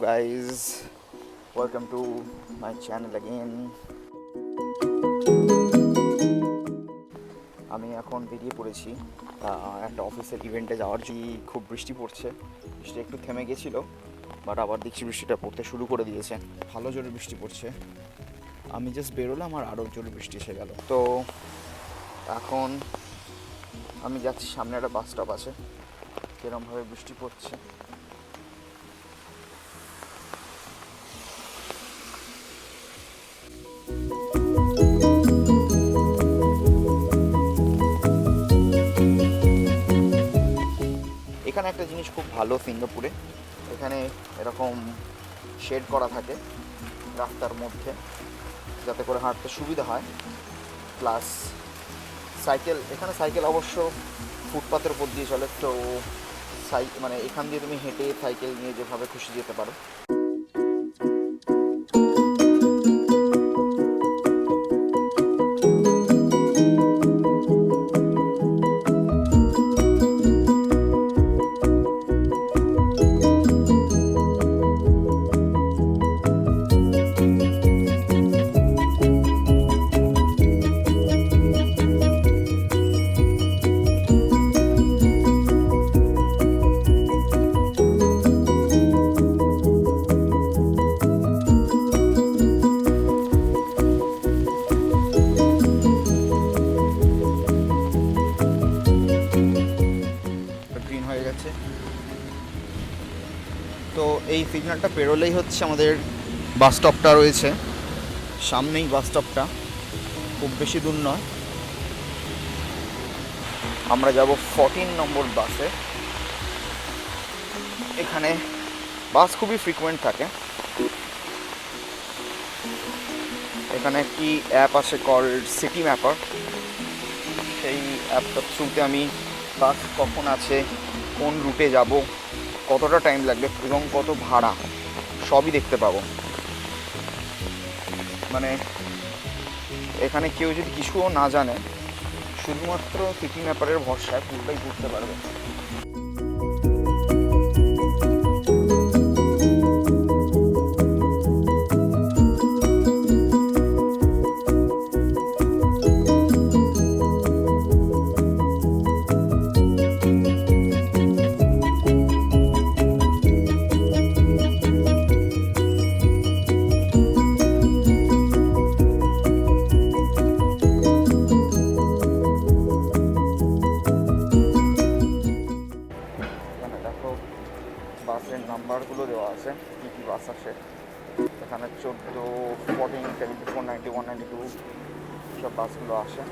guys, welcome to my channel again. আমি এখন বেরিয়ে পড়েছি একটা অফিসের ইভেন্টে যাওয়ার জন্য। খুব বৃষ্টি পড়ছে, বৃষ্টি একটু থেমে গেছিলো বাট আবার দেখছি বৃষ্টিটা পড়তে শুরু করে দিয়েছে, ভালো জোরে বৃষ্টি পড়ছে। আমি জাস্ট বেরোলাম আর আরও জোরে বৃষ্টি এসে গেল। তো এখন আমি যাচ্ছি, সামনে একটা বাস স্টপ আছে, কিরমভাবে বৃষ্টি পড়ছে। এখানে একটা জিনিস খুব ভালো সিঙ্গাপুরে, এখানে এরকম শেড করা থাকে রাস্তার মধ্যে যাতে করে হাঁটতে সুবিধা হয়। প্লাস সাইকেল, এখানে সাইকেল অবশ্য ফুটপাথের উপর দিয়ে চলে, তো মানে এখান দিয়ে তুমি হেঁটে সাইকেল নিয়ে যেভাবে খুশি যেতে পারো। তো এই সিগন্যালটা পেরোলেই হচ্ছে আমাদের বাস স্টপটা রয়েছে, সামনেই বাস স্টপটা, খুব বেশি দূর নয়। আমরা যাব 14 নম্বর বাসে। এখানে বাস খুবই ফ্রিকোয়েন্ট থাকে। এখানে একটি অ্যাপ আছে কল্ড সিটি ম্যাপার, সেই অ্যাপটার থ্রুতে আমি বাস কখন আছে, কোন রুটে যাব, কতটা টাইম লাগবে এবং কত ভাড়া সবই দেখতে পাবো। মানে এখানে কেউ যদি কিছুও না জানে, শুধুমাত্র সিটি ম্যাপারের ভরসায় পুরোটাই ঘুরতে পারবে। বাসের নাম্বারগুলো দেওয়া আছে, কী কী বাস আসে। এখানে 14, 14, 74, 91, 92 সব বাসগুলো আসে।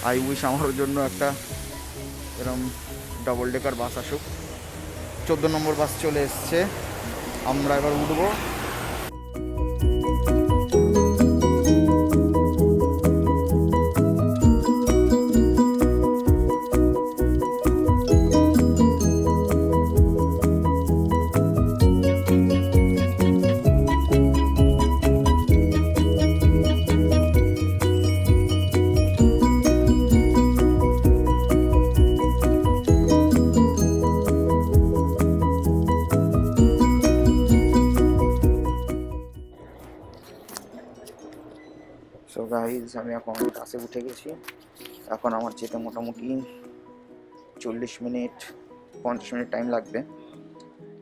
আই উইশ আমার জন্য একটা এরকম ডবল ডেকার বাস আসুক। 14 নম্বর বাস চলে এসছে, আমরা এবার উঠবো। সো গাইজ, আমি এখন বাসে উঠে গেছি। এখন আমার যেতে মোটামুটি 40 মিনিট 50 মিনিট টাইম লাগবে।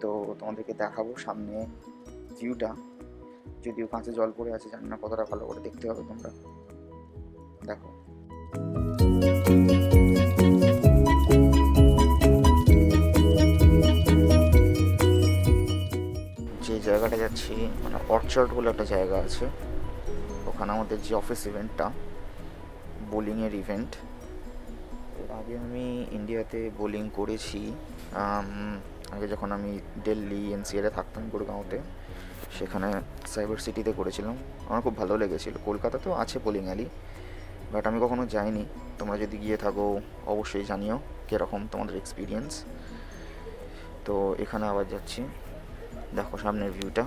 তো তোমাদেরকে দেখাবো সামনে ভিউটা, যদিও কাঁচে জল পড়ে আছে, জানি না কতটা ভালো করে দেখতে হবে, তোমরা দেখো। যে জায়গাটা যাচ্ছি মানে অর্চার্ড বলে একটা জায়গা আছে, ওখানে আমাদের যে অফিস ইভেন্টটা, বোলিংয়ের ইভেন্ট। এর আগে আমি ইন্ডিয়াতে বোলিং করেছি, আগে যখন আমি দিল্লি এনসিআরে থাকতাম গুড়গাঁওতে, সেখানে সাইবার সিটিতে করেছিলাম, আমার খুব ভালো লেগেছিলো। কলকাতাতেও আছে বোলিং অ্যালি, বাট আমি কখনো যাইনি। তোমরা যদি গিয়ে থাকো অবশ্যই জানিও কীরকম তোমাদের এক্সপিরিয়েন্স। তো এখানে আবার যাচ্ছি, দেখো সামনের ভিউটা।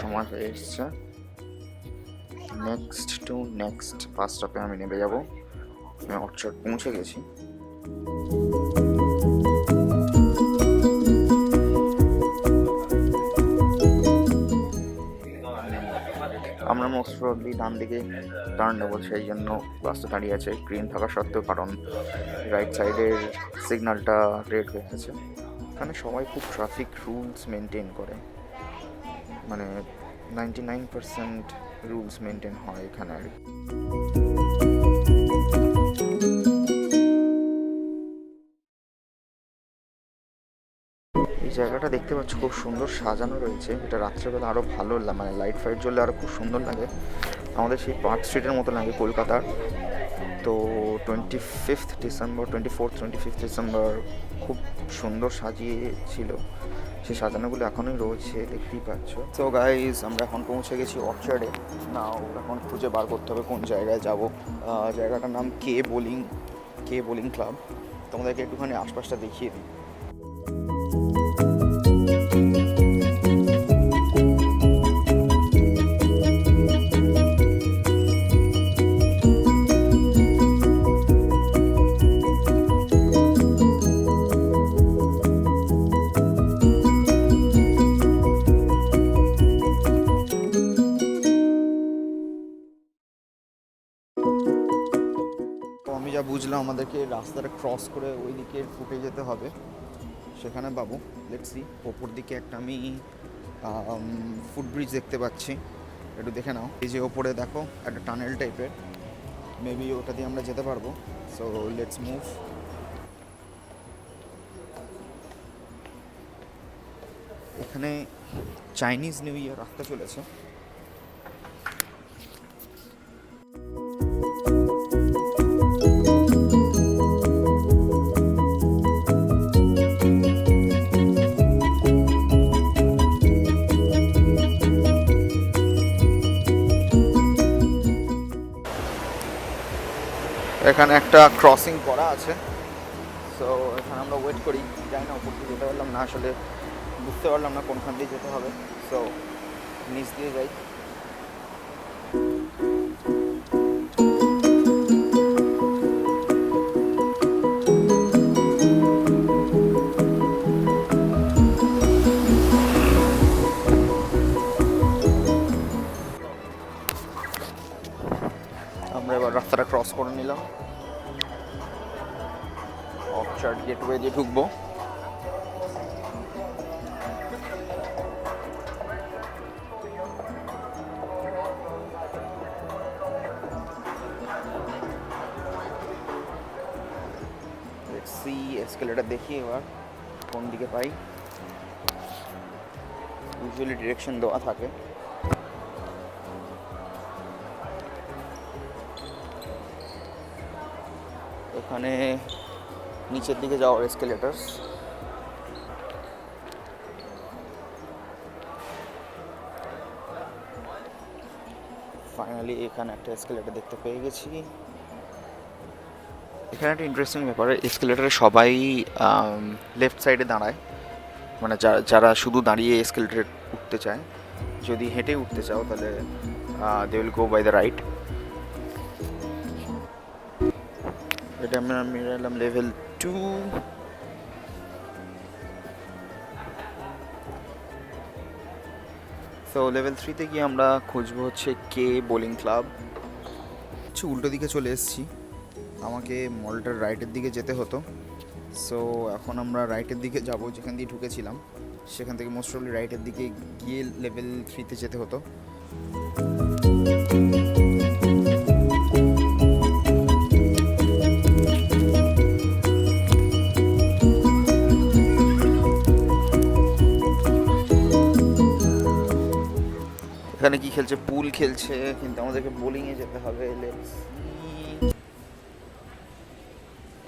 সময় হয়ে এসছে। নেক্সট বাস স্টপে আমি নেমে যাব। আমি অর্চার্ড পৌঁছে গেছি। আমরা মোস্ট প্রবাবলি ডান দিকে টার্ন নেবো, সেই জন্য বাসটা দাঁড়িয়ে আছে গ্রিন থাকা সত্ত্বেও, কারণ রাইট সাইডের সিগন্যালটা রেড হয়ে আছে। এখানে সবাই খুব ট্রাফিক রুলস মেনটেন করে, মানে 99% রুলস মেনটেন হয় এখানে আর কি। এই জায়গাটা দেখতে পাচ্ছ খুব সুন্দর সাজানো রয়েছে। এটা রাত্রেবেলা আরও ভালো, মানে লাইট ফাইট জ্বললে আরও খুব সুন্দর লাগে। আমাদের সেই পার্ক স্ট্রিটের মতো লাগে কলকাতার। তো 24th ডিসেম্বর খুব সুন্দর সাজিয়েছিল। সেই সাজানোগুলো এখনই রয়েছে, দেখতেই পাচ্ছ। তো গাইজ, আমরা এখন পৌঁছে গেছি অর্চার্ডে। নাও এখন খুঁজে বার করতে হবে কোন জায়গায় যাব। জায়গাটার নাম কে বোলিং ক্লাব। তোমাদেরকে একটুখানি আশপাশটা দেখিয়ে দিই। তো আমি যা বুঝলাম, আমাদেরকে রাস্তাটা ক্রস করে ওই দিকে ফুটে যেতে হবে, সেখানে পাবো। Let's see. ওপর দিকে একটা আমি ফুটব্রিজ দেখতে পাচ্ছি, একটু দেখে নাও। এই যে ওপরে দেখো একটা টানেল টাইপের, মেবি ওটা দিয়ে আমরা যেতে পারবো। So let's move. এখানে চাইনিজ নিউ ইয়ার আসতে চলেছে। এখানে একটা ক্রসিং করা আছে, সো এখানে আমরা ওয়েট করি। যাই না, উপর দিয়ে যেতে পারলাম না, আসলে বুঝতে পারলাম না কোনখান দিয়ে যেতে হবে। সো নিচ দিয়ে যাই। আমরা এবার রাস্তাটা ক্রস করে নিলাম, অর্চার্ড গেটওয়ে দিয়ে ঢুকবো। এসকেলেটার দেখি এবার কোন দিকে পাই। ইউজুয়ালি ডিরেকশন দেওয়া থাকে। এখানে নিচের দিকে যাওয়ার এসকেলেটার। ফাইনালি এখানে একটা এসকেলেটার দেখতে পেয়ে গেছি। এখানে একটা ইন্টারেস্টিং ব্যাপার, এসকেলেটারে সবাই লেফট সাইডে দাঁড়ায়, মানে যারা শুধু দাঁড়িয়ে এসকেলেটারে উঠতে চায়। যদি হেঁটে উঠতে চাও তাহলে they will go by the right. এটা আমি এলাম লেভেল 2। সো লেভেল 3-তে গিয়ে আমরা খুঁজবো হচ্ছে কে বোলিং ক্লাব। উল্টো দিকে চলে এসেছি, আমাকে মলটার রাইটের দিকে যেতে হতো। সো এখন আমরা রাইটের দিকে যাব, যেখান দিয়ে ঢুকেছিলাম সেখান থেকে মোস্ট প্রবলি রাইটের দিকে গিয়ে লেভেল 3-তে যেতে হতো। এখানে কি খেলছে? পুল খেলছে, কিন্তু আমাদেরকে বোলিংয়ে যেতে হবে।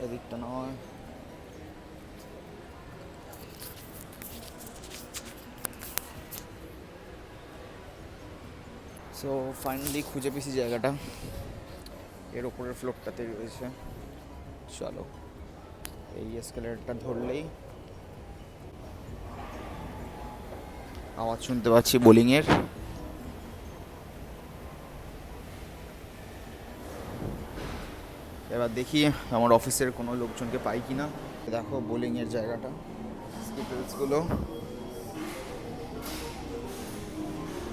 এদিকটা নয়। সো ফাইনালি খুঁজে পেয়েছি জায়গাটা, এর ওপরের ফ্লোরটাতে রয়েছে। চলো, এই এসকেলেটরটা ধরলেই আওয়াজ শুনতে পাচ্ছি বোলিংয়ের। এবার দেখি আমার অফিসের কোনো লোকজনকে পাই কি না। দেখো বোলিংয়ের জায়গাটা, স্কিপলসগুলো।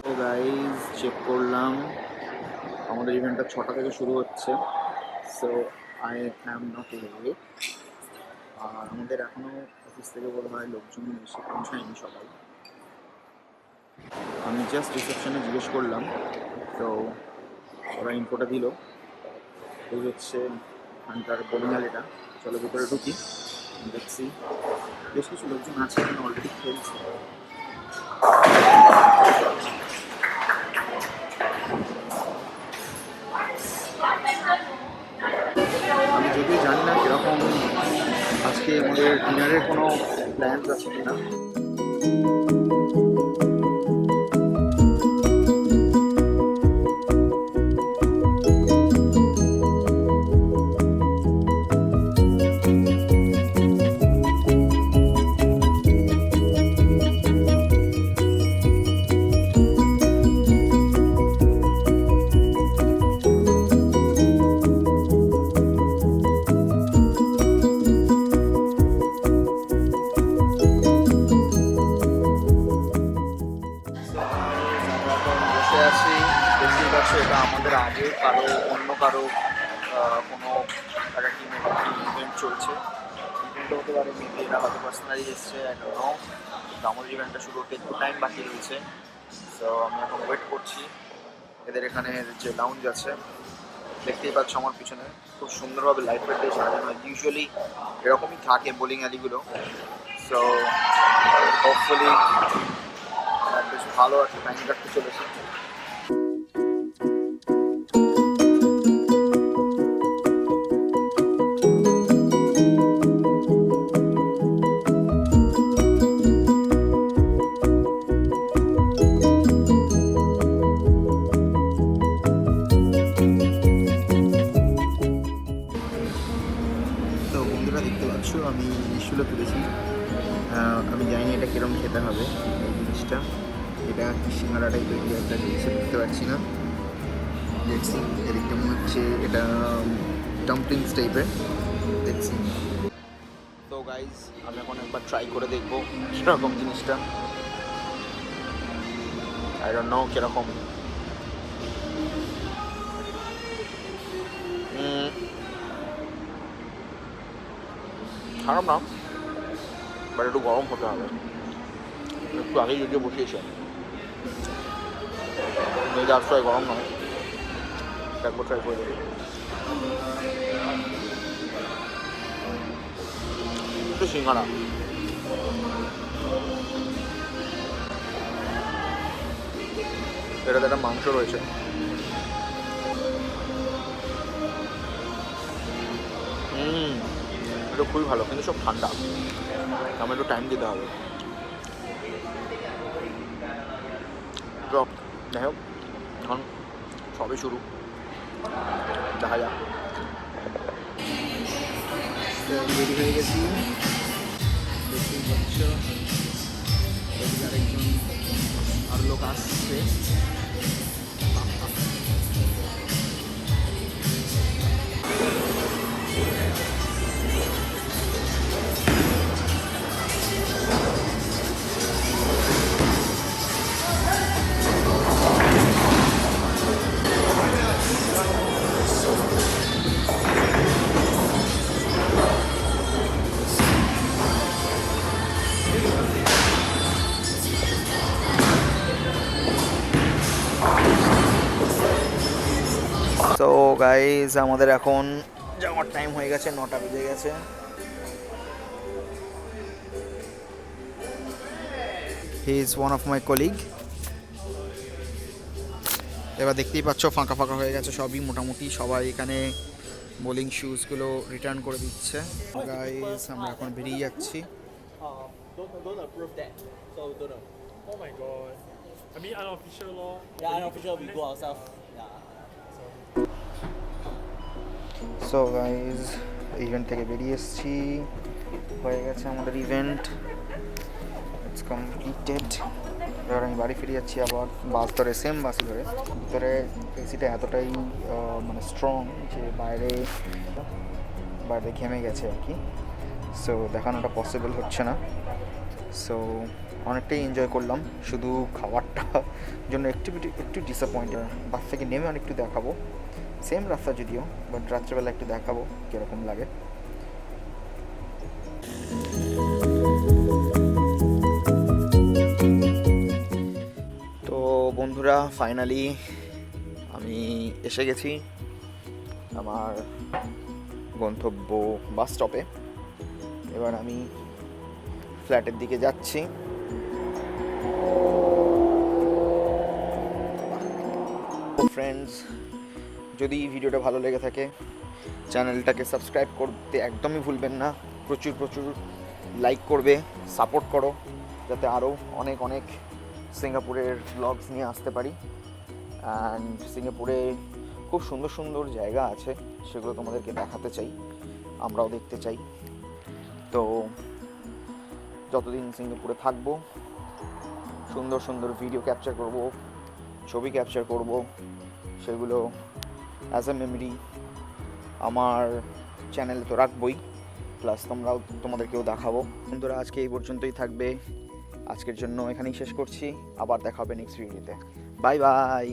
তো গাইজ চেক করলাম, আমাদের ইভেন্টটা 6টা থেকে শুরু হচ্ছে। So I am not late. আর আমাদের এখনও অফিস থেকে বলা হয় লোকজন এসে পৌঁছায়নি সবাই। আমি জাস্ট রিসেপশনে জিজ্ঞেস করলাম, তো ওরা ইনফোটা দিল। এই হচ্ছে এখানকার বোলিং অ্যালিটা। চলো ভিতরে ঢুকি, দেখছি বেশ কিছু লোকজন আছে এখানে অলরেডি খেলছে। আমি যদিও জানি না কীরকম আজকে আমাদের ডিনারের কোনো প্ল্যান্স আছে কিনা। এটা আমাদের আগে কারো অন্য কারো কোনো একটা টিমের ইভেন্ট চলছে। ইভেন্ট হতে পারে, মেবি এরা হয়তো পার্সোনালি এসছে, আই ডোন্ট নো। কিন্তু আমাদের ইভেন্টটা শুরু হতে একটু টাইম বাকি রয়েছে। সো আমি এখন ওয়েট করছি। এদের এখানে যে লাউঞ্জ আছে দেখতেই পাচ্ছ আমার পিছনে, খুব সুন্দরভাবে লাইট ফাইট দিয়ে সাজানো হয়। ইউজুয়ালি এরকমই থাকে বোলিং অ্যালিগুলো। সো হোপফুলি বেশ ভালো একটা টাইম কাটতে চলেছে। আমি জিনিসগুলো তুলেছি, আমি জানি না এটা কীরকম খেতে হবে এই জিনিসটা। এটা সিঙ্গারা টাইপের কি একটা জিনিস বুঝতে পারছি না। দেখছি এদিকটা মনে হচ্ছে এটা ডাম্পলিংস টাইপের, দেখছি। তো গাইজ আমি এখন একবার ট্রাই করে দেখবো কীরকম জিনিসটা। আই ডোন্ট নো কীরকম। খারাপ না, বাট একটু গরম হতে হবে। একটু আগেই যদিও বসিয়েছে, আশ্রয় গরম নয়। একবার ট্রাই করে দেবে। একটু সিঙ্গারা, এটাতে একটা মাংস রয়েছে। এটা খুবই ভালো, কিন্তু সব ঠান্ডা, আমার একটু টাইম দিতে হবে। তো যাই হোক, এখন সবই শুরু, দেখা যাক। রেডি হয়ে গেছি, দেখতেই পাচ্ছ আরেকজন আর লোক আসছে। তো গাইজ আমাদের এখন যাওয়ার টাইম হয়ে গেছে, 9টা বেজে গেছে। He is one of my colleague. এবার দেখতেই পাচ্ছ ফাঁকা ফাঁকা হয়ে গেছে সবই, মোটামুটি সবাই এখানে বোলিং শুজগুলো রিটার্ন করে দিচ্ছে। গাইজ আমরা এখন বেরিয়ে যাচ্ছি। Don't approve that. So don't know. Oh my god. I mean unofficial law. Yeah, unofficial we go ourselves. Yeah. So guys event থেকে বেরিয়ে এসেছি, হয়ে গেছে আমাদের ইভেন্ট, ইটস কমপ্লিটেড। এবার আমি বাড়ি ফিরে যাচ্ছি আবার বাস ধরে, সেম বাস ধরে। ভিতরে এসিটা এতটাই মানে স্ট্রং যে বাইরে বাইরে ঘেমে গেছে আর কি, সো দেখানোটা পসিবল হচ্ছে না। সো অনেকটাই এনজয় করলাম, শুধু খাবারটা জন্য একটু ডিসঅ্যাপয়েন্টেড। বাস থেকে নেমে অনেকটু দেখাবো, সেম রাস্তা যদিও, বাট রাত্রেবেলা একটু দেখাবো কীরকম লাগে। তো বন্ধুরা, ফাইনালি আমি এসে গেছি আমার গন্তব্য বাস স্টপে। এবার আমি ফ্ল্যাটের দিকে যাচ্ছি। ফ্রেন্ডস, যদি ভিডিওটা ভালো লেগে থাকে চ্যানেলটাকে সাবস্ক্রাইব করতে একদমই ভুলবেন না। প্রচুর লাইক করবে, সাপোর্ট করো, যাতে আরও অনেক সিঙ্গাপুরের ব্লগস নিয়ে আসতে পারি। অ্যান্ড সিঙ্গাপুরে খুব সুন্দর জায়গা আছে, সেগুলো তোমাদেরকে দেখাতে চাই, আমরাও দেখতে চাই। তো যতদিন সিঙ্গাপুরে থাকবো সুন্দর ভিডিও ক্যাপচার করব, ছবি ক্যাপচার করব, সেগুলো অ্যাজ এ মেমরি আমার চ্যানেলে তো রাখবই, প্লাস তোমাদেরকেও দেখাবো। বন্ধুরা, আজকে এই পর্যন্তই থাকবে, আজকের জন্য এখানেই শেষ করছি। আবার দেখা হবে নেক্সট ভিডিওতে। Bye bye.